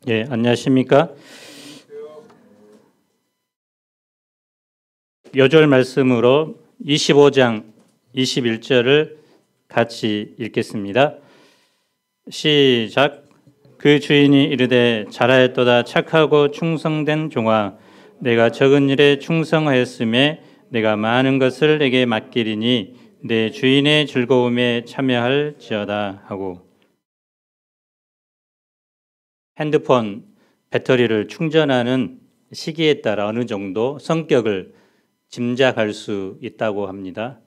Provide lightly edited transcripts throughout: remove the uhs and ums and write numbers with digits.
예, 안녕하십니까? 요절 말씀으로 25장 21절을 같이 읽겠습니다. 시작. 그 주인이 이르되 잘하였도다 착하고 충성된 종아, 내가 적은 일에 충성하였음에 내가 많은 것을 내게 맡기리니 내 주인의 즐거움에 참여할지어다 하고, 핸드폰 배터리를 충전하는 시기에 따라 어느 정도 성격을 짐작할 수 있다고 합니다.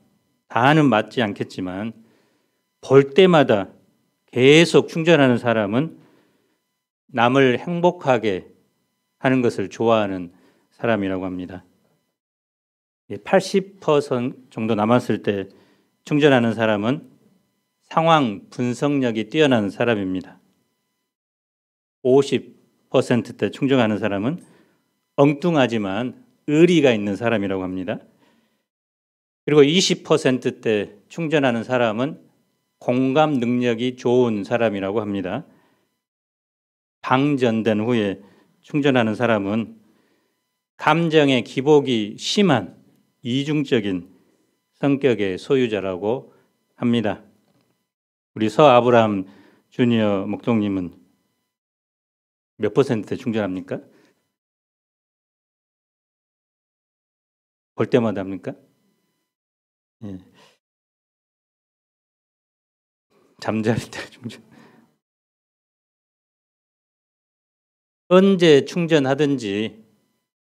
다는 맞지 않겠지만 볼 때마다 계속 충전하는 사람은 남을 행복하게 하는 것을 좋아하는 사람이라고 합니다. 80% 정도 남았을 때 충전하는 사람은 상황 분석력이 뛰어난 사람입니다. 50%대 충전하는 사람은 엉뚱하지만 의리가 있는 사람이라고 합니다. 그리고 20%대 충전하는 사람은 공감 능력이 좋은 사람이라고 합니다. 방전된 후에 충전하는 사람은 감정의 기복이 심한 이중적인 성격의 소유자라고 합니다. 우리 서아브라함 주니어 목동님은 몇 퍼센트 충전합니까? 볼 때마다 합니까? 예. 잠잘 때 충전. 언제 충전하든지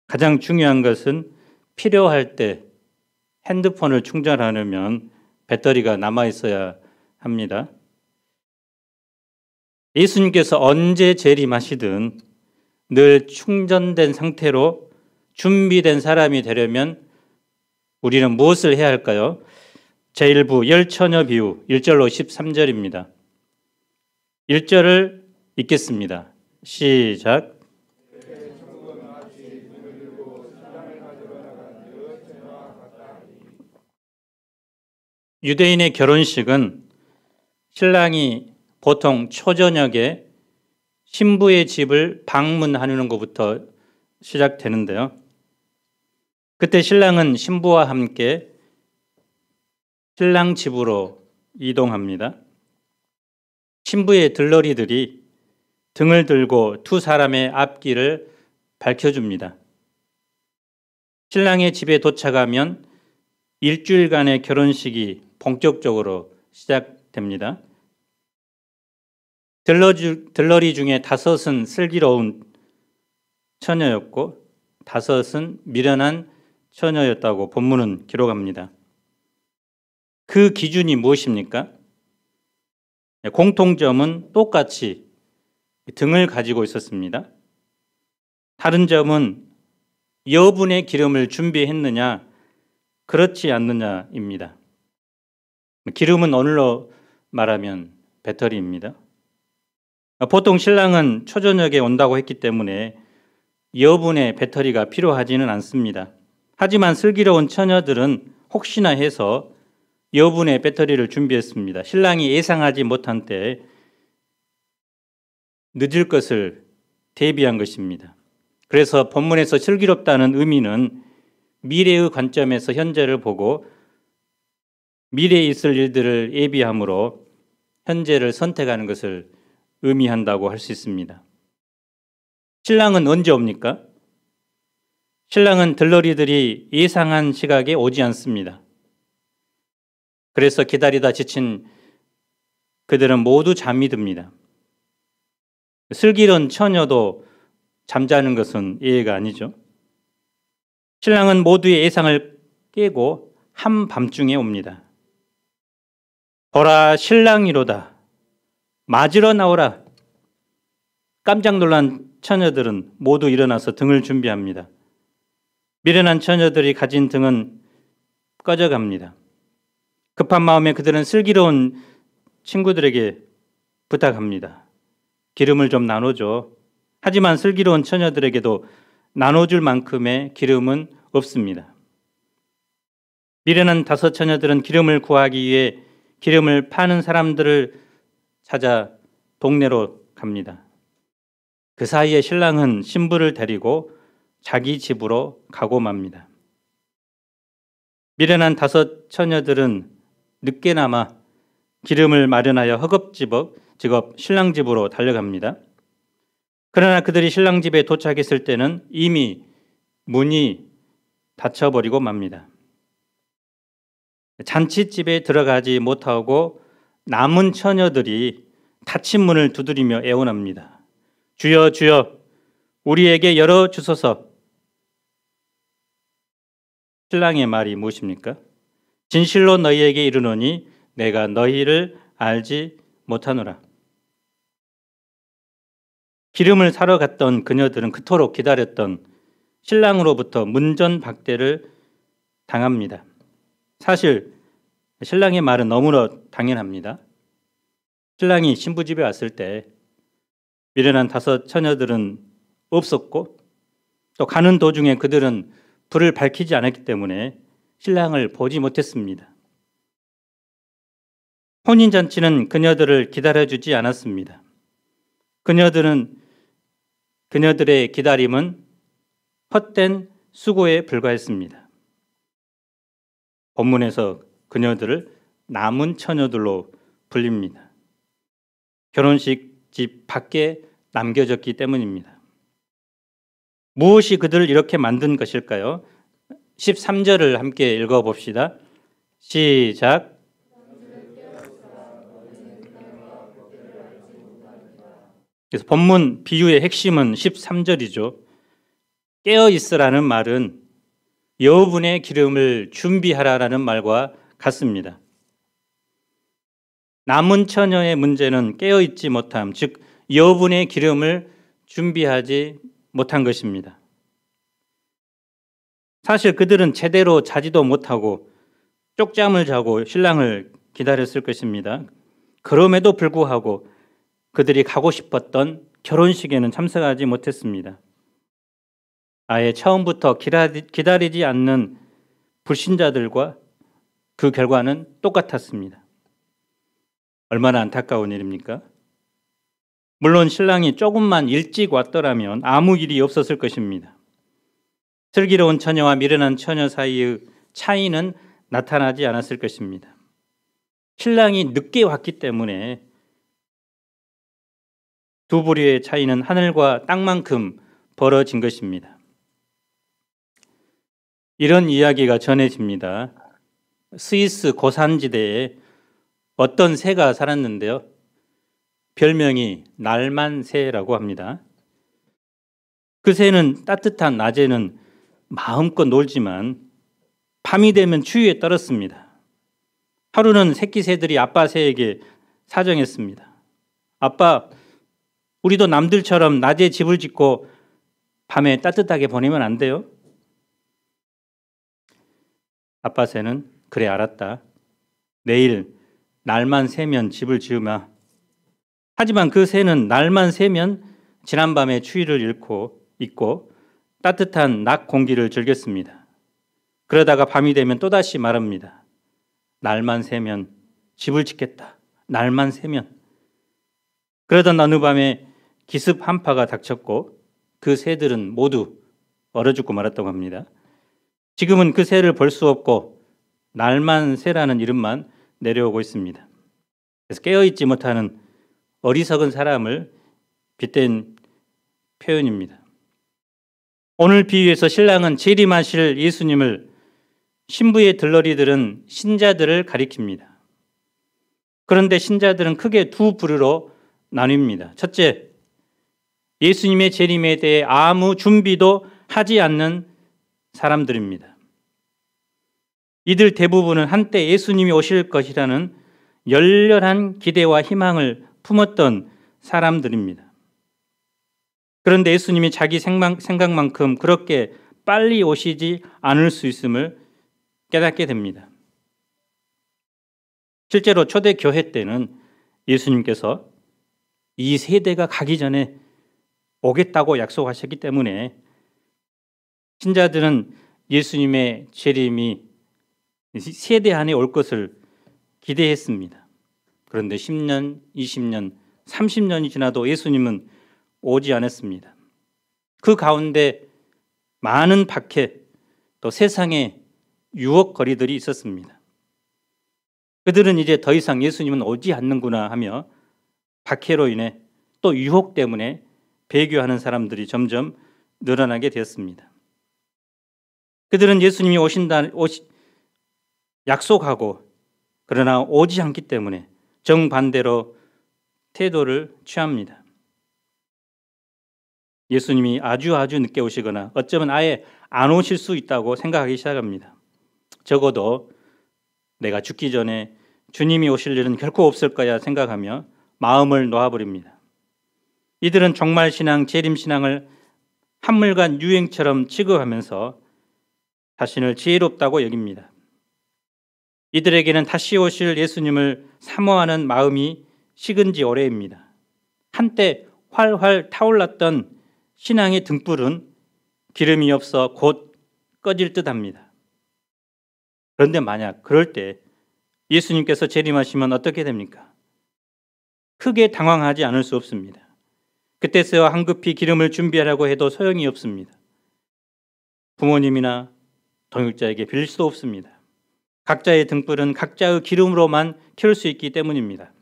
가장 중요한 것은 필요할 때 핸드폰을 충전하려면 배터리가 남아 있어야 합니다. 예수님께서 언제 재림하시든 늘 충전된 상태로 준비된 사람이 되려면 우리는 무엇을 해야 할까요? 제1부 열처녀 비유 1절로 13절입니다. 1절을 읽겠습니다. 시작. 유대인의 결혼식은 신랑이 보통 초저녁에 신부의 집을 방문하는 것부터 시작되는데요. 그때 신랑은 신부와 함께 신랑 집으로 이동합니다. 신부의 들러리들이 등을 들고 두 사람의 앞길을 밝혀줍니다. 신랑의 집에 도착하면 일주일간의 결혼식이 본격적으로 시작됩니다. 들러리 중에 5은 슬기로운 처녀였고 5은 미련한 처녀였다고 본문은 기록합니다. 그 기준이 무엇입니까? 공통점은 똑같이 등을 가지고 있었습니다. 다른 점은 여분의 기름을 준비했느냐 그렇지 않느냐입니다. 기름은 오늘로 말하면 배터리입니다. 보통 신랑은 초저녁에 온다고 했기 때문에 여분의 배터리가 필요하지는 않습니다. 하지만 슬기로운 처녀들은 혹시나 해서 여분의 배터리를 준비했습니다. 신랑이 예상하지 못한 때에 늦을 것을 대비한 것입니다. 그래서 본문에서 슬기롭다는 의미는 미래의 관점에서 현재를 보고 미래에 있을 일들을 예비함으로 현재를 선택하는 것을 의미한다고 할 수 있습니다. 신랑은 언제 옵니까? 신랑은 들러리들이 예상한 시각에 오지 않습니다. 그래서 기다리다 지친 그들은 모두 잠이 듭니다. 슬기로운 처녀도 잠자는 것은 예의가 아니죠. 신랑은 모두의 예상을 깨고 한밤중에 옵니다. 보라, 신랑이로다. 맞으러 나오라. 깜짝 놀란 처녀들은 모두 일어나서 등을 준비합니다. 미련한 처녀들이 가진 등은 꺼져갑니다. 급한 마음에 그들은 슬기로운 친구들에게 부탁합니다. 기름을 좀 나눠줘. 하지만 슬기로운 처녀들에게도 나눠줄 만큼의 기름은 없습니다. 미련한 5 처녀들은 기름을 구하기 위해 기름을 파는 사람들을 찾아 동네로 갑니다. 그 사이에 신랑은 신부를 데리고 자기 집으로 가고 맙니다. 미련한 5 처녀들은 늦게나마 기름을 마련하여 허겁지겁 신랑 집으로 달려갑니다. 그러나 그들이 신랑 집에 도착했을 때는 이미 문이 닫혀버리고 맙니다. 잔치집에 들어가지 못하고 남은 처녀들이 닫힌 문을 두드리며 애원합니다. 주여 주여 우리에게 열어주소서. 신랑의 말이 무엇입니까? 진실로 너희에게 이르노니 내가 너희를 알지 못하노라. 기름을 사러 갔던 그녀들은 그토록 기다렸던 신랑으로부터 문전박대를 당합니다. 사실 신랑의 말은 너무나 당연합니다. 신랑이 신부 집에 왔을 때 미련한 5 처녀들은 없었고 또 가는 도중에 그들은 불을 밝히지 않았기 때문에 신랑을 보지 못했습니다. 혼인잔치는 그녀들을 기다려주지 않았습니다. 그녀들의 기다림은 헛된 수고에 불과했습니다. 본문에서 그녀들을 남은 처녀들로 불립니다. 결혼식 집 밖에 남겨졌기 때문입니다. 무엇이 그들을 이렇게 만든 것일까요? 13절을 함께 읽어봅시다. 시작. 그래서 본문 비유의 핵심은 13절이죠. 깨어 있으라는 말은 여분의 기름을 준비하라라는 말과 같습니다. 남은 처녀의 문제는 깨어 있지 못함, 즉 여분의 기름을 준비하지 못한 것입니다. 사실 그들은 제대로 자지도 못하고 쪽잠을 자고 신랑을 기다렸을 것입니다. 그럼에도 불구하고 그들이 가고 싶었던 결혼식에는 참석하지 못했습니다. 아예 처음부터 기다리지 않는 불신자들과 그 결과는 똑같았습니다. 얼마나 안타까운 일입니까? 물론 신랑이 조금만 일찍 왔더라면 아무 일이 없었을 것입니다. 슬기로운 처녀와 미련한 처녀 사이의 차이는 나타나지 않았을 것입니다. 신랑이 늦게 왔기 때문에 두 부류의 차이는 하늘과 땅만큼 벌어진 것입니다. 이런 이야기가 전해집니다. 스위스 고산지대에 어떤 새가 살았는데요. 별명이 날만새라고 합니다. 그 새는 따뜻한 낮에는 마음껏 놀지만 밤이 되면 추위에 떨었습니다. 하루는 새끼 새들이 아빠 새에게 사정했습니다. 아빠, 우리도 남들처럼 낮에 집을 짓고 밤에 따뜻하게 보내면 안 돼요? 아빠 새는 그래 알았다. 내일 날만 새면 집을 지으마. 하지만 그 새는 날만 새면 지난밤의 추위를 잊고 따뜻한 낮 공기를 즐겼습니다. 그러다가 밤이 되면 또다시 말합니다. 날만 새면 집을 짓겠다. 날만 새면. 그러던 어느 밤에 기습 한파가 닥쳤고 그 새들은 모두 얼어 죽고 말았다고 합니다. 지금은 그 새를 볼 수 없고 날만 새라는 이름만 내려오고 있습니다. 그래서 깨어있지 못하는 어리석은 사람을 빗댄 표현입니다. 오늘 비유에서 신랑은 재림하실 예수님을, 신부의 들러리들은 신자들을 가리킵니다. 그런데 신자들은 크게 두 부류로 나뉩니다. 첫째, 예수님의 재림에 대해 아무 준비도 하지 않는 사람들입니다. 이들 대부분은 한때 예수님이 오실 것이라는 열렬한 기대와 희망을 품었던 사람들입니다. 그런데 예수님이 자기 생각만큼 그렇게 빨리 오시지 않을 수 있음을 깨닫게 됩니다. 실제로 초대 교회 때는 예수님께서 이 세대가 가기 전에 오겠다고 약속하셨기 때문에 신자들은 예수님의 재림이 세대 안에 올 것을 기대했습니다. 그런데 10년, 20년, 30년이 지나도 예수님은 오지 않았습니다. 그 가운데 많은 박해, 또 세상의 유혹거리들이 있었습니다. 그들은 이제 더 이상 예수님은 오지 않는구나 하며 박해로 인해 또 유혹 때문에 배교하는 사람들이 점점 늘어나게 되었습니다. 그들은 예수님이 약속하고 그러나 오지 않기 때문에 정반대로 태도를 취합니다. 예수님이 아주 늦게 오시거나 어쩌면 아예 안 오실 수 있다고 생각하기 시작합니다. 적어도 내가 죽기 전에 주님이 오실 일은 결코 없을 거야 생각하며 마음을 놓아버립니다. 이들은 종말신앙, 재림신앙을 한물간 유행처럼 취급하면서 자신을 지혜롭다고 여깁니다. 이들에게는 다시 오실 예수님을 사모하는 마음이 식은 지 오래입니다. 한때 활활 타올랐던 신앙의 등불은 기름이 없어 곧 꺼질 듯합니다. 그런데 만약 그럴 때 예수님께서 재림하시면 어떻게 됩니까? 크게 당황하지 않을 수 없습니다. 그때서야 황급히 기름을 준비하라고 해도 소용이 없습니다. 부모님이나 동역자에게 빌릴 수도 없습니다. 각자의 등불은 각자의 기름으로만 켤 수 있기 때문입니다.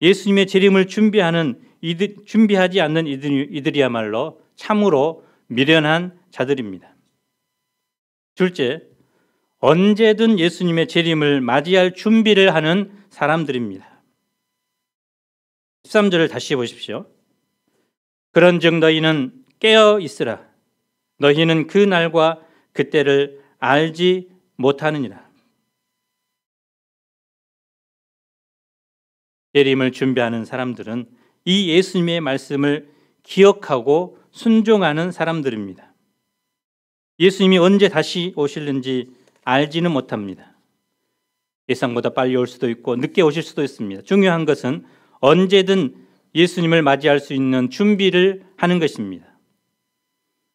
예수님의 재림을 준비하지 않는 이들이야말로 참으로 미련한 자들입니다. 둘째, 언제든 예수님의 재림을 맞이할 준비를 하는 사람들입니다. 13절을 다시 보십시오. 그런즉 너희는 깨어 있으라. 너희는 그 날과 그때를 알지 못하느니라. 재림을 준비하는 사람들은 이 예수님의 말씀을 기억하고 순종하는 사람들입니다. 예수님이 언제 다시 오실는지 알지는 못합니다. 예상보다 빨리 올 수도 있고 늦게 오실 수도 있습니다. 중요한 것은 언제든 예수님을 맞이할 수 있는 준비를 하는 것입니다.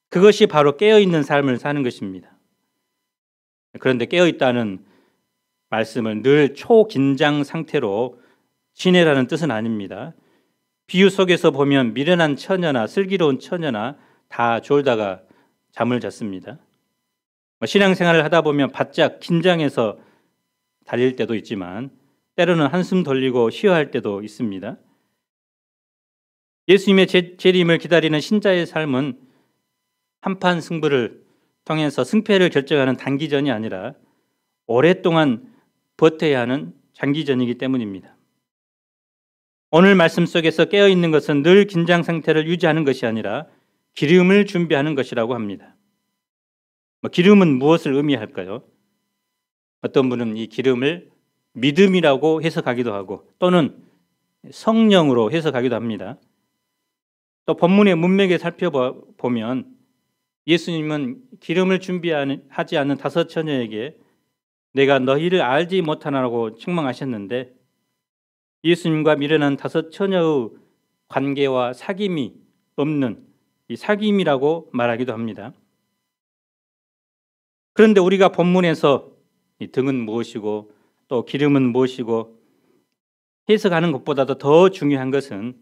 그것이 바로 깨어있는 삶을 사는 것입니다. 그런데 깨어있다는 말씀을 늘 초긴장 상태로 지내라는 뜻은 아닙니다. 비유 속에서 보면 미련한 처녀나 슬기로운 처녀나 다 졸다가 잠을 잤습니다. 신앙생활을 하다 보면 바짝 긴장해서 달릴 때도 있지만 때로는 한숨 돌리고 쉬어할 때도 있습니다. 예수님의 재림을 기다리는 신자의 삶은 한판 승부를 통해서 승패를 결정하는 단기전이 아니라 오랫동안 버텨야 하는 장기전이기 때문입니다. 오늘 말씀 속에서 깨어있는 것은 늘 긴장 상태를 유지하는 것이 아니라 기름을 준비하는 것이라고 합니다. 기름은 무엇을 의미할까요? 어떤 분은 이 기름을 믿음이라고 해석하기도 하고 또는 성령으로 해석하기도 합니다. 또 본문의 문맥에 살펴보면 예수님은 기름을 준비하지 않는 5 처녀에게 내가 너희를 알지 못하나라고 책망하셨는데 예수님과 미련한 5 처녀의 관계와 사귐이 없는 이 사귐이라고 말하기도 합니다. 그런데 우리가 본문에서 이 등은 무엇이고 또 기름은 무엇이고 해석하는 것보다도 더 중요한 것은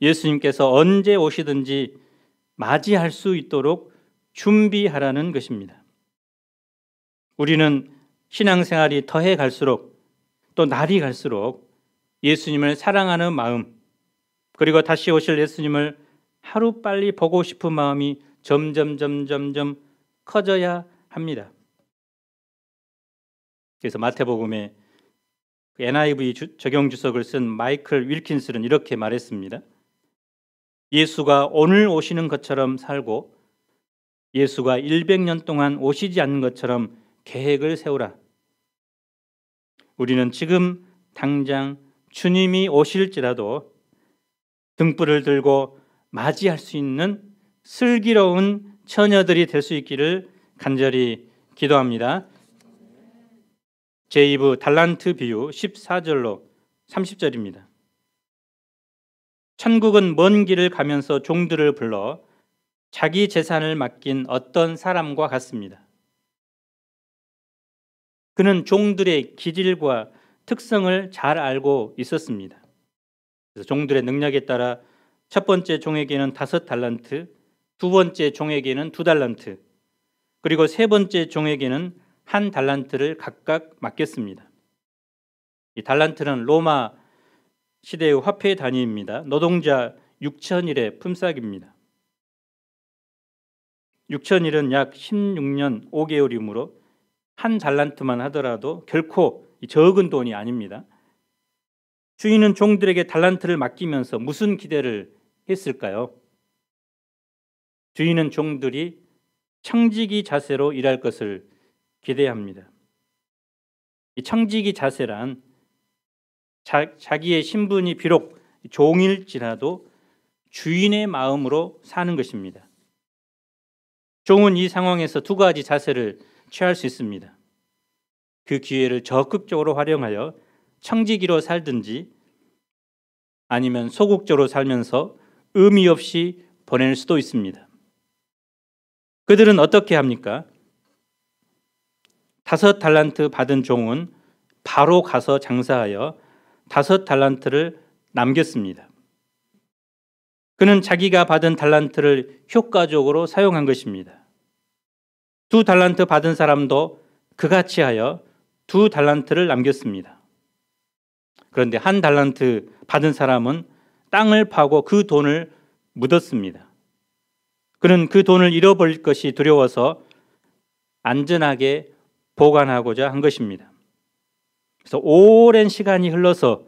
예수님께서 언제 오시든지 맞이할 수 있도록 준비하라는 것입니다. 우리는 신앙생활이 더해 갈수록 또 날이 갈수록 예수님을 사랑하는 마음 그리고 다시 오실 예수님을 하루빨리 보고 싶은 마음이 점점 커져야 합니다. 그래서 마태복음에 NIV 적용 주석을 쓴 마이클 윌킨스는 이렇게 말했습니다. 예수가 오늘 오시는 것처럼 살고 예수가 100년 동안 오시지 않는 것처럼 계획을 세우라. 우리는 지금 당장 주님이 오실지라도 등불을 들고 맞이할 수 있는 슬기로운 처녀들이 될 수 있기를 간절히 기도합니다. 제2부 달란트 비유 14절로 30절입니다. 천국은 먼 길을 가면서 종들을 불러 자기 재산을 맡긴 어떤 사람과 같습니다. 그는 종들의 기질과 특성을 잘 알고 있었습니다. 그래서 종들의 능력에 따라 첫 번째 종에게는 5달란트, 두 번째 종에게는 2달란트, 그리고 세 번째 종에게는 1달란트를 각각 맡겼습니다. 이 달란트는 로마 시대의 화폐 단위입니다. 노동자 6,000일의 품삯입니다. 6,000일은 약 16년 5개월이므로 1달란트만 하더라도 결코 적은 돈이 아닙니다. 주인은 종들에게 달란트를 맡기면서 무슨 기대를 했을까요? 주인은 종들이 청지기 자세로 일할 것을 기대합니다. 이 청지기 자세란 자기의 신분이 비록 종일지라도 주인의 마음으로 사는 것입니다. 종은 이 상황에서 두 가지 자세를 취할 수 있습니다. 그 기회를 적극적으로 활용하여 청지기로 살든지 아니면 소극적으로 살면서 의미 없이 보낼 수도 있습니다. 그들은 어떻게 합니까? 5달란트 받은 종은 바로 가서 장사하여 5달란트를 남겼습니다. 그는 자기가 받은 달란트를 효과적으로 사용한 것입니다. 2달란트 받은 사람도 그같이 하여 2달란트를 남겼습니다. 그런데 1달란트 받은 사람은 땅을 파고 그 돈을 묻었습니다. 그는 그 돈을 잃어버릴 것이 두려워서 안전하게 보관하고자 한 것입니다. 그래서 오랜 시간이 흘러서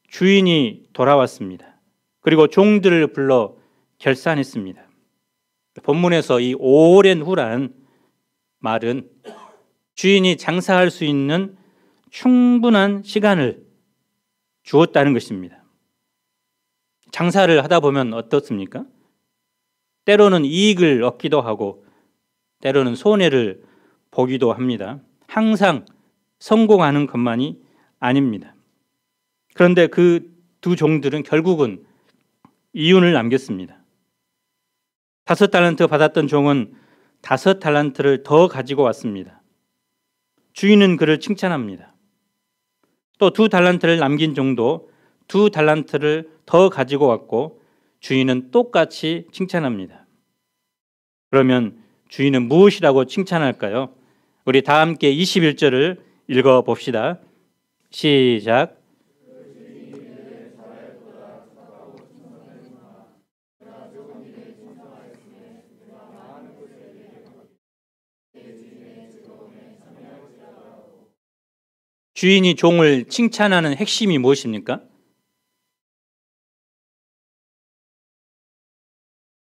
주인이 돌아왔습니다. 그리고 종들을 불러 결산했습니다. 본문에서 이 오랜 후란 말은 주인이 장사할 수 있는 충분한 시간을 주었다는 것입니다. 장사를 하다 보면 어떻습니까? 때로는 이익을 얻기도 하고 때로는 손해를 보기도 합니다. 항상 성공하는 것만이 아닙니다. 그런데 그 두 종들은 결국은 이윤을 남겼습니다. 5달란트 받았던 종은 5달란트를 더 가지고 왔습니다. 주인은 그를 칭찬합니다. 또 2달란트를 남긴 종도 2달란트를 더 가지고 왔고 주인은 똑같이 칭찬합니다. 그러면 주인은 무엇이라고 칭찬할까요? 우리 다 함께 21절을 읽어봅시다. 시작. 주인이 종을 칭찬하는 핵심이 무엇입니까?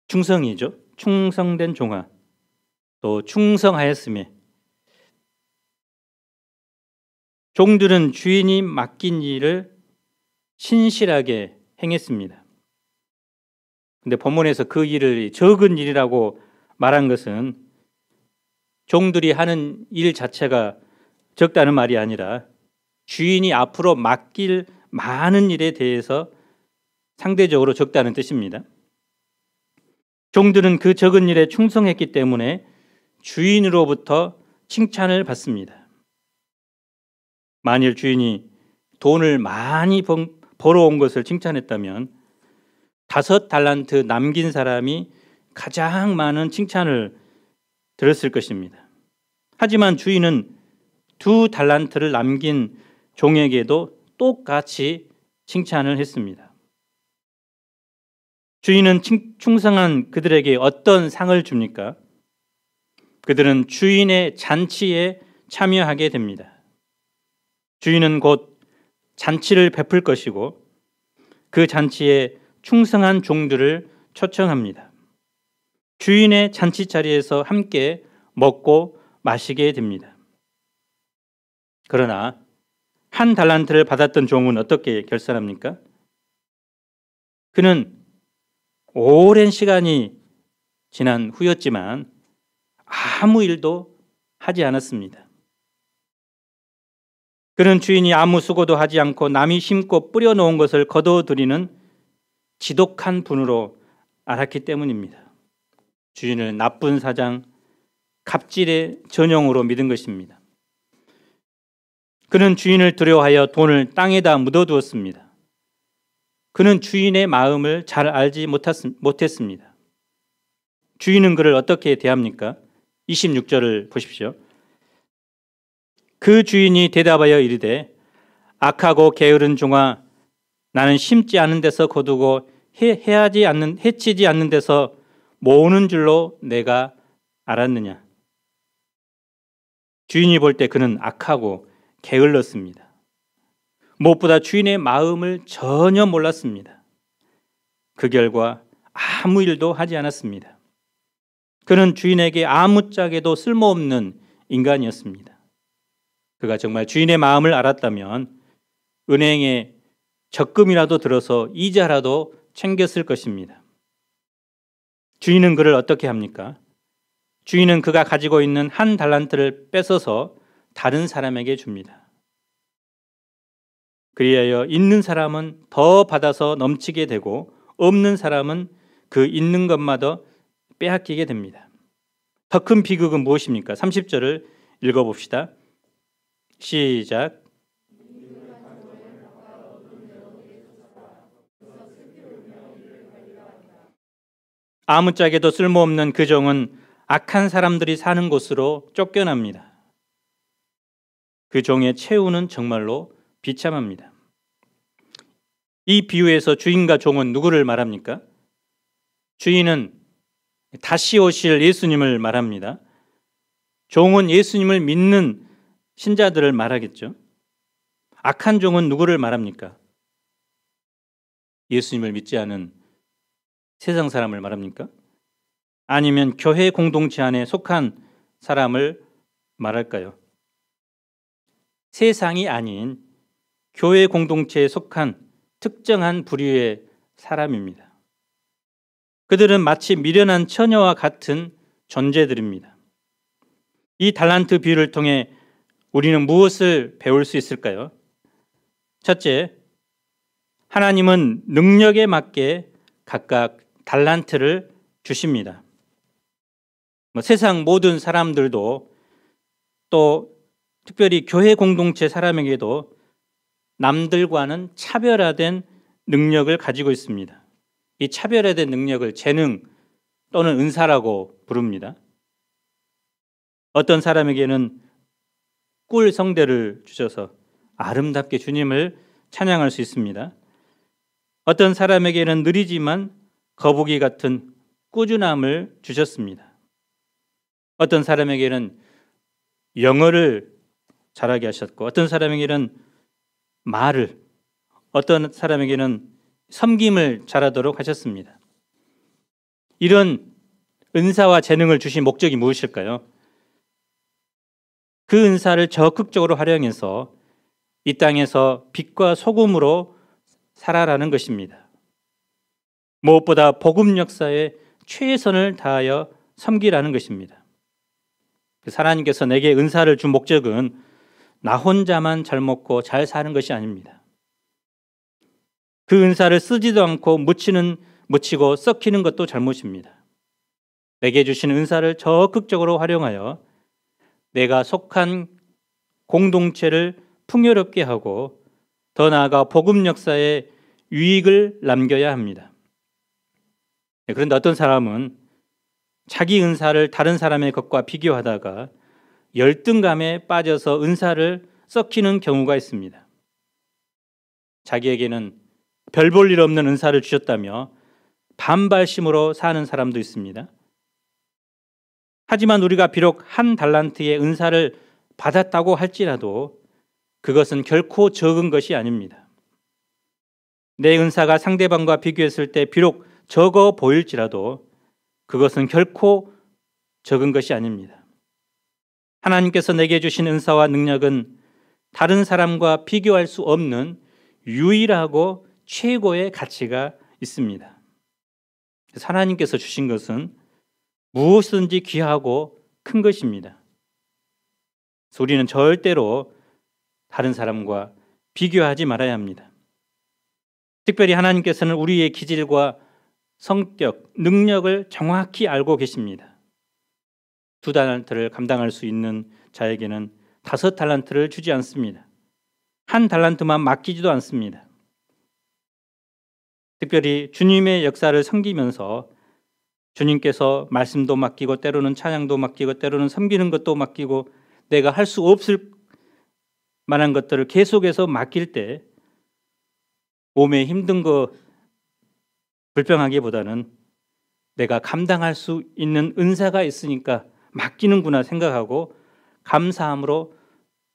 충성이죠. 충성된 종아, 또 충성하였음에. 종들은 주인이 맡긴 일을 신실하게 행했습니다. 근데 본문에서 그 일을 적은 일이라고 말한 것은 종들이 하는 일 자체가 적다는 말이 아니라 주인이 앞으로 맡길 많은 일에 대해서 상대적으로 적다는 뜻입니다. 종들은 그 적은 일에 충성했기 때문에 주인으로부터 칭찬을 받습니다. 만일 주인이 돈을 많이 벌어온 것을 칭찬했다면 5달란트 남긴 사람이 가장 많은 칭찬을 들었을 것입니다. 하지만 주인은 2달란트를 남긴 종에게도 똑같이 칭찬을 했습니다. 주인은 충성한 그들에게 어떤 상을 줍니까? 그들은 주인의 잔치에 참여하게 됩니다. 주인은 곧 잔치를 베풀 것이고 그 잔치에 충성한 종들을 초청합니다. 주인의 잔치 자리에서 함께 먹고 마시게 됩니다. 그러나 1달란트를 받았던 종은 어떻게 결산합니까? 그는 오랜 시간이 지난 후였지만 아무 일도 하지 않았습니다. 그는 주인이 아무 수고도 하지 않고 남이 심고 뿌려놓은 것을 거둬들이는 지독한 분으로 알았기 때문입니다. 주인을 나쁜 사장, 갑질의 전형으로 믿은 것입니다. 그는 주인을 두려워하여 돈을 땅에다 묻어두었습니다. 그는 주인의 마음을 잘 알지 못했습니다. 주인은 그를 어떻게 대합니까? 26절을 보십시오. 그 주인이 대답하여 이르되 악하고 게으른 종아, 나는 심지 않은 데서 거두고 해치지 않는 데서 모으는 줄로 내가 알았느냐. 주인이 볼 때 그는 악하고 게을렀습니다. 무엇보다 주인의 마음을 전혀 몰랐습니다. 그 결과 아무 일도 하지 않았습니다. 그는 주인에게 아무짝에도 쓸모없는 인간이었습니다. 그가 정말 주인의 마음을 알았다면 은행에 적금이라도 들어서 이자라도 챙겼을 것입니다. 주인은 그를 어떻게 합니까? 주인은 그가 가지고 있는 한 달란트를 뺏어서 다른 사람에게 줍니다. 그리하여 있는 사람은 더 받아서 넘치게 되고 없는 사람은 그 있는 것마다 빼앗기게 됩니다. 더 큰 비극은 무엇입니까? 30절을 읽어봅시다. 시작. 아무짝에도 쓸모없는 그 종은 악한 사람들이 사는 곳으로 쫓겨납니다. 그 종의 최후는 정말로 비참합니다. 이 비유에서 주인과 종은 누구를 말합니까? 주인은 다시 오실 예수님을 말합니다. 종은 예수님을 믿는 신자들을 말하겠죠. 악한 종은 누구를 말합니까? 예수님을 믿지 않은 세상 사람을 말합니까? 아니면 교회 공동체 안에 속한 사람을 말할까요? 세상이 아닌 교회 공동체에 속한 특정한 부류의 사람입니다. 그들은 마치 미련한 처녀와 같은 존재들입니다. 이 달란트 비유를 통해 우리는 무엇을 배울 수 있을까요? 첫째, 하나님은 능력에 맞게 각각 달란트를 주십니다. 세상 모든 사람들도 또 특별히 교회 공동체 사람에게도 남들과는 차별화된 능력을 가지고 있습니다. 이 차별화된 능력을 재능 또는 은사라고 부릅니다. 어떤 사람에게는 꿀 성대를 주셔서 아름답게 주님을 찬양할 수 있습니다. 어떤 사람에게는 느리지만 거북이 같은 꾸준함을 주셨습니다. 어떤 사람에게는 영어를 잘하게 하셨고, 어떤 사람에게는 말을, 어떤 사람에게는 섬김을 잘하도록 하셨습니다. 이런 은사와 재능을 주신 목적이 무엇일까요? 그 은사를 적극적으로 활용해서 이 땅에서 빛과 소금으로 살아라는 것입니다. 무엇보다 복음 역사에 최선을 다하여 섬기라는 것입니다. 하나님께서 내게 은사를 준 목적은 나 혼자만 잘 먹고 잘 사는 것이 아닙니다. 그 은사를 쓰지도 않고 묻히고 썩히는 것도 잘못입니다. 내게 주신 은사를 적극적으로 활용하여 내가 속한 공동체를 풍요롭게 하고 더 나아가 복음 역사에 유익을 남겨야 합니다. 그런데 어떤 사람은 자기 은사를 다른 사람의 것과 비교하다가 열등감에 빠져서 은사를 썩히는 경우가 있습니다. 자기에게는 별 볼 일 없는 은사를 주셨다며 반발심으로 사는 사람도 있습니다. 하지만 우리가 비록 한 달란트의 은사를 받았다고 할지라도 그것은 결코 적은 것이 아닙니다. 내 은사가 상대방과 비교했을 때 비록 적어 보일지라도 그것은 결코 적은 것이 아닙니다. 하나님께서 내게 주신 은사와 능력은 다른 사람과 비교할 수 없는 유일하고 최고의 가치가 있습니다. 하나님께서 주신 것은 무엇이든지 귀하고 큰 것입니다. 우리는 절대로 다른 사람과 비교하지 말아야 합니다. 특별히 하나님께서는 우리의 기질과 성격, 능력을 정확히 알고 계십니다. 2달란트를 감당할 수 있는 자에게는 5달란트를 주지 않습니다. 1달란트만 맡기지도 않습니다. 특별히 주님의 역사를 섬기면서 주님께서 말씀도 맡기고 때로는 찬양도 맡기고 때로는 섬기는 것도 맡기고 내가 할 수 없을 만한 것들을 계속해서 맡길 때 몸에 힘든 거 불평하기보다는 내가 감당할 수 있는 은사가 있으니까 맡기는구나 생각하고 감사함으로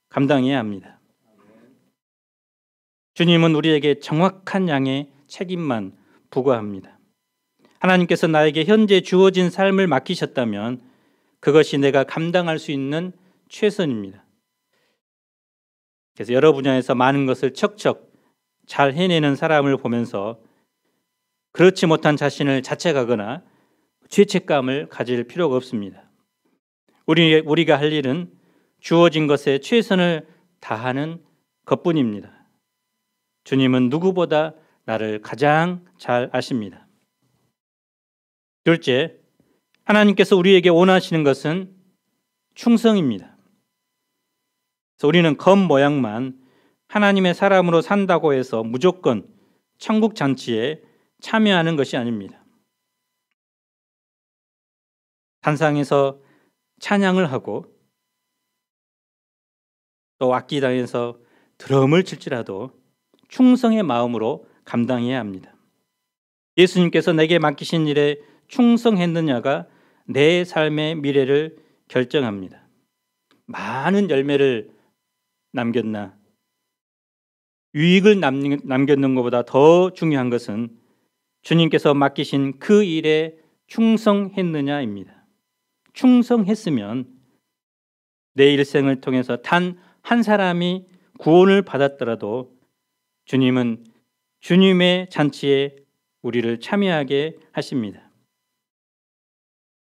감당해야 합니다. 주님은 우리에게 정확한 양의 책임만 부과합니다. 하나님께서 나에게 현재 주어진 삶을 맡기셨다면 그것이 내가 감당할 수 있는 최선입니다. 그래서 여러 분야에서 많은 것을 척척 잘 해내는 사람을 보면서 그렇지 못한 자신을 자책하거나 죄책감을 가질 필요가 없습니다. 우리가 할 일은 주어진 것에 최선을 다하는 것뿐입니다. 주님은 누구보다 나를 가장 잘 아십니다. 둘째, 하나님께서 우리에게 원하시는 것은 충성입니다. 그래서 우리는 겉모양만 하나님의 사람으로 산다고 해서 무조건 천국 잔치에 참여하는 것이 아닙니다. 단상에서 찬양을 하고 또 악기당에서 드럼을 칠지라도 충성의 마음으로 감당해야 합니다. 예수님께서 내게 맡기신 일에 충성했느냐가 내 삶의 미래를 결정합니다. 많은 열매를 남겼나 유익을 남겼는 것보다 더 중요한 것은 주님께서 맡기신 그 일에 충성했느냐입니다. 충성했으면 내 일생을 통해서 단 한 사람이 구원을 받았더라도 주님은 주님의 잔치에 우리를 참여하게 하십니다.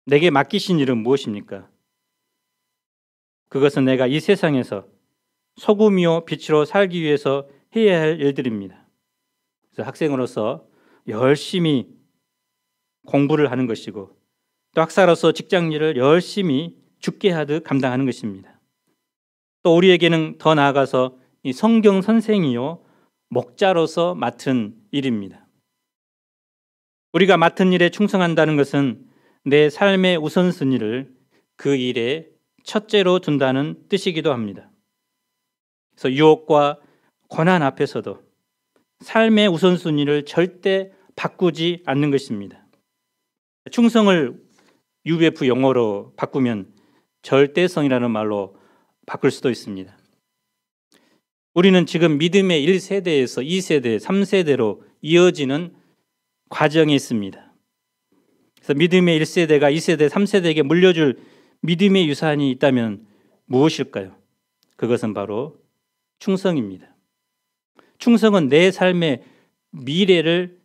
내게 맡기신 일은 무엇입니까? 그것은 내가 이 세상에서 소금이요 빛으로 살기 위해서 해야 할 일들입니다. 그래서 학생으로서 열심히 공부를 하는 것이고 또 학사로서 직장 일을 열심히 죽게 하듯 감당하는 것입니다. 또 우리에게는 더 나아가서 이 성경 선생이요 목자로서 맡은 일입니다. 우리가 맡은 일에 충성한다는 것은 내 삶의 우선순위를 그 일에 첫째로 둔다는 뜻이기도 합니다. 그래서 유혹과 고난 앞에서도 삶의 우선순위를 절대 바꾸지 않는 것입니다. 충성을 UBF 용어로 바꾸면 절대성이라는 말로 바꿀 수도 있습니다. 우리는 지금 믿음의 1세대에서 2세대, 3세대로 이어지는 과정에 있습니다. 그래서 믿음의 1세대가 2세대, 3세대에게 물려줄 믿음의 유산이 있다면 무엇일까요? 그것은 바로 충성입니다. 충성은 내 삶의 미래를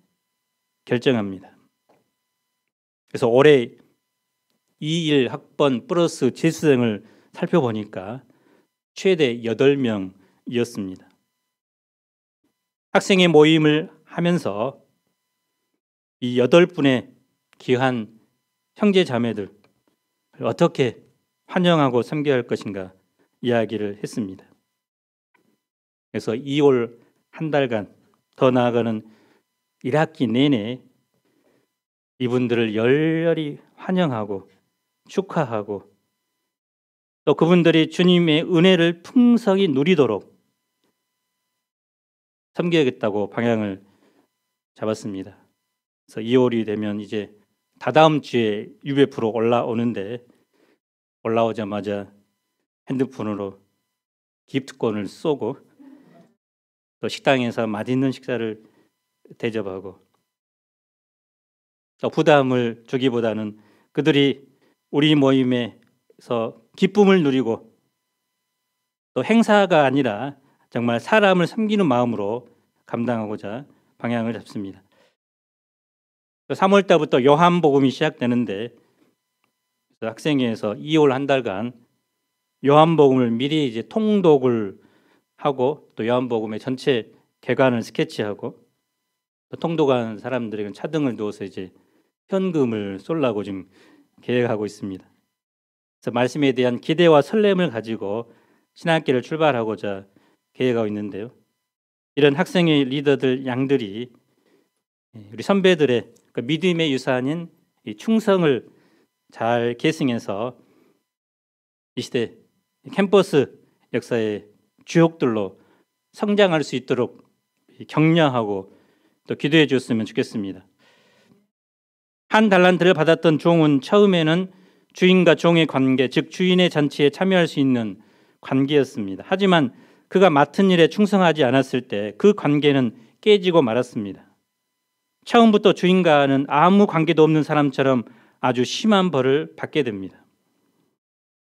결정합니다. 그래서 올해 21학번 플러스 재수생을 살펴보니까 최대 8명이었습니다. 학생의 모임을 하면서 이 8분의 귀한 형제 자매들 어떻게 환영하고 섬겨야 할 것인가 이야기를 했습니다. 그래서 2월 한 달간 더 나아가는 1학기 내내 이분들을 열렬히 환영하고 축하하고 또 그분들이 주님의 은혜를 풍성히 누리도록 섬겨야겠다고 방향을 잡았습니다. 그래서 2월이 되면 이제 다다음 주에 UBF로 올라오는데 올라오자마자 핸드폰으로 기프트콘을 쏘고 또 식당에서 맛있는 식사를 대접하고 또 부담을 주기보다는 그들이 우리 모임에서 기쁨을 누리고 또 행사가 아니라 정말 사람을 섬기는 마음으로 감당하고자 방향을 잡습니다. 3월 달부터 요한복음이 시작되는데 학생회에서 2월 한 달간 요한복음을 미리 이제 통독을 하고 또 요한복음의 전체 개관을 스케치하고 또 통독한 사람들에게는 차등을 두어서 이제 현금을 쏠라고 지금 계획하고 있습니다. 그래서 말씀에 대한 기대와 설렘을 가지고 신학기를 출발하고자 계획하고 있는데요. 이런 학생의 리더들 양들이 우리 선배들의 그 믿음의 유산인 이 충성을 잘 계승해서 이 시대 캠퍼스 역사의 주역들로 성장할 수 있도록 격려하고 또 기도해 주셨으면 좋겠습니다. 한 달란트를 받았던 종은 처음에는 주인과 종의 관계, 즉 주인의 잔치에 참여할 수 있는 관계였습니다. 하지만 그가 맡은 일에 충성하지 않았을 때 그 관계는 깨지고 말았습니다. 처음부터 주인과는 아무 관계도 없는 사람처럼 아주 심한 벌을 받게 됩니다.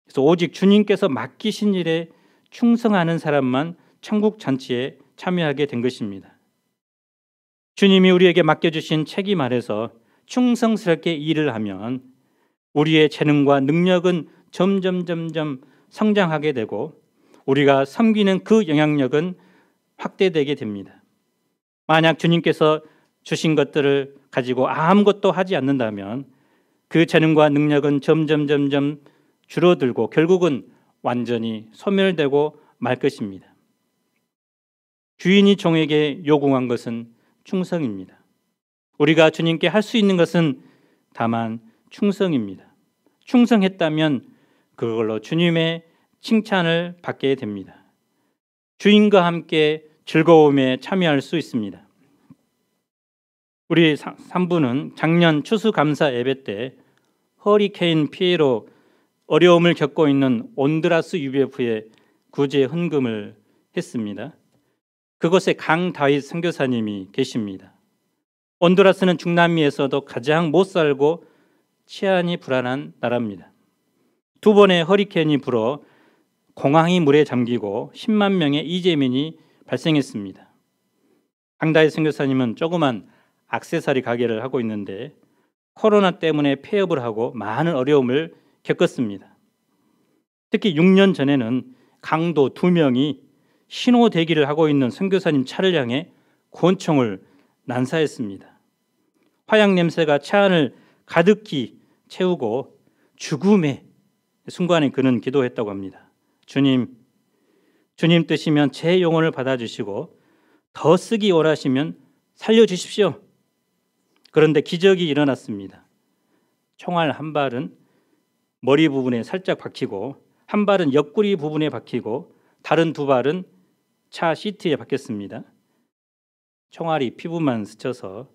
그래서 오직 주님께서 맡기신 일에 충성하는 사람만 천국 잔치에 참여하게 된 것입니다. 주님이 우리에게 맡겨주신 책임 아래서 충성스럽게 일을 하면 우리의 재능과 능력은 점점 성장하게 되고 우리가 섬기는 그 영향력은 확대되게 됩니다. 만약 주님께서 주신 것들을 가지고 아무것도 하지 않는다면 그 재능과 능력은 점점 줄어들고 결국은 완전히 소멸되고 말 것입니다. 주인이 종에게 요구한 것은 충성입니다. 우리가 주님께 할 수 있는 것은 다만 충성입니다. 충성했다면 그걸로 주님의 칭찬을 받게 됩니다. 주인과 함께 즐거움에 참여할 수 있습니다. 우리 3부는 작년 추수감사 예배 때 허리케인 피해로 어려움을 겪고 있는 온두라스 UBF의 구제 헌금을 했습니다. 그곳에 강다윗 선교사님이 계십니다. 온두라스는 중남미에서도 가장 못 살고 치안이 불안한 나라입니다. 2번의 허리케인이 불어 공항이 물에 잠기고 10만 명의 이재민이 발생했습니다. 강다윗 선교사님은 조그만 액세서리 가게를 하고 있는데 코로나 때문에 폐업을 하고 많은 어려움을 겪었습니다. 특히 6년 전에는 강도 2명이 신호 대기를 하고 있는 선교사님 차를 향해 권총을 난사했습니다. 화약 냄새가 차 안을 가득히 채우고 죽음의 순간에 그는 기도했다고 합니다. 주님 뜻이면 제 영혼을 받아주시고 더 쓰기 원하시면 살려주십시오. 그런데 기적이 일어났습니다. 총알 한 발은 머리 부분에 살짝 박히고 한 발은 옆구리 부분에 박히고 다른 2발은 차 시트에 박혔습니다. 총알이 피부만 스쳐서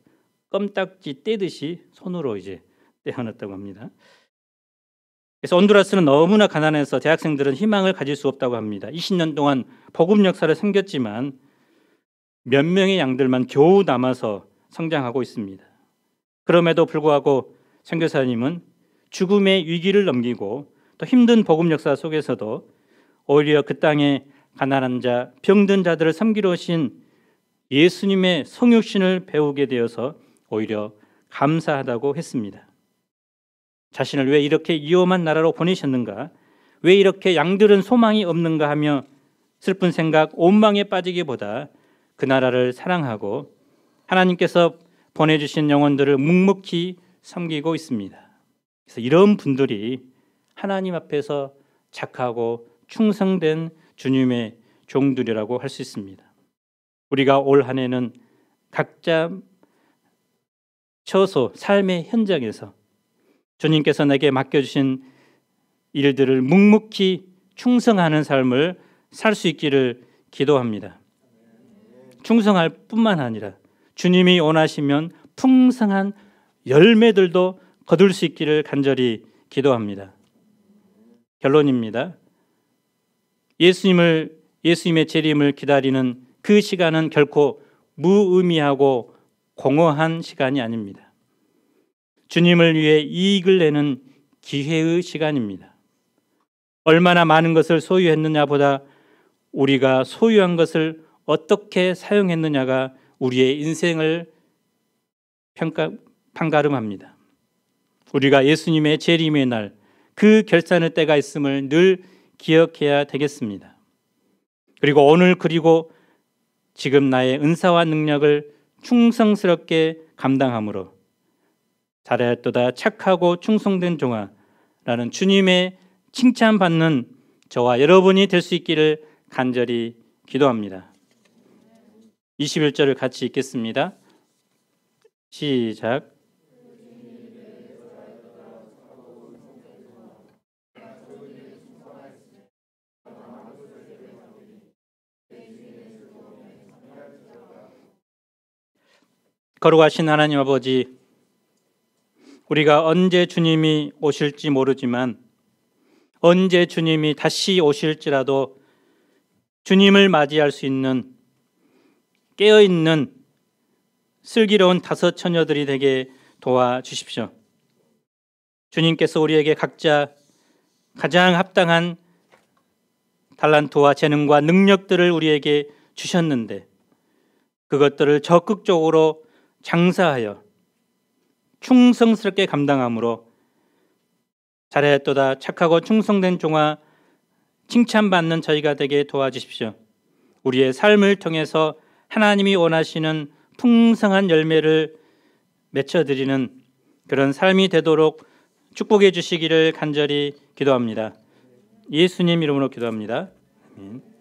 껌딱지 떼듯이 손으로 떼어놨다고 합니다. 그래서 온두라스는 너무나 가난해서 대학생들은 희망을 가질 수 없다고 합니다. 20년 동안 복음 역사를 섬겼지만 몇 명의 양들만 겨우 남아서 성장하고 있습니다. 그럼에도 불구하고 선교사님은 죽음의 위기를 넘기고 또 힘든 복음 역사 속에서도 오히려 그 땅에 가난한 자, 병든 자들을 섬기러 오신 예수님의 성육신을 배우게 되어서 오히려 감사하다고 했습니다. 자신을 왜 이렇게 위험한 나라로 보내셨는가? 왜 이렇게 양들은 소망이 없는가 하며 슬픈 생각, 원망에 빠지기보다 그 나라를 사랑하고 하나님께서 보내주신 영혼들을 묵묵히 섬기고 있습니다. 그래서 이런 분들이 하나님 앞에서 착하고 충성된 주님의 종들이라고 할 수 있습니다. 우리가 올 한 해는 각자 처소, 삶의 현장에서 주님께서 내게 맡겨주신 일들을 묵묵히 충성하는 삶을 살 수 있기를 기도합니다. 충성할 뿐만 아니라 주님이 원하시면 풍성한 열매들도 거둘 수 있기를 간절히 기도합니다. 결론입니다. 예수님의 재림을 기다리는 그 시간은 결코 무의미하고 공허한 시간이 아닙니다. 주님을 위해 이익을 내는 기회의 시간입니다. 얼마나 많은 것을 소유했느냐보다 우리가 소유한 것을 어떻게 사용했느냐가 우리의 인생을 판가름합니다. 우리가 예수님의 재림의 날, 그 결산의 때가 있음을 늘 기억해야 되겠습니다. 그리고 오늘 그리고 지금 나의 은사와 능력을 충성스럽게 감당함으로 잘하였도다 착하고 충성된 종아라는 주님의 칭찬받는 저와 여러분이 될 수 있기를 간절히 기도합니다. 21절을 같이 읽겠습니다. 시작. 거룩하신 하나님 아버지, 우리가 언제 주님이 오실지 모르지만 언제 주님이 다시 오실지라도 주님을 맞이할 수 있는 깨어있는 슬기로운 다섯 처녀들이 되게 도와주십시오. 주님께서 우리에게 각자 가장 합당한 달란트와 재능과 능력들을 우리에게 주셨는데 그것들을 적극적으로 장사하여 충성스럽게 감당함으로 잘하였도다 착하고 충성된 종아 칭찬받는 저희가 되게 도와주십시오. 우리의 삶을 통해서 하나님이 원하시는 풍성한 열매를 맺어드리는 그런 삶이 되도록 축복해 주시기를 간절히 기도합니다. 예수님 이름으로 기도합니다. 아멘.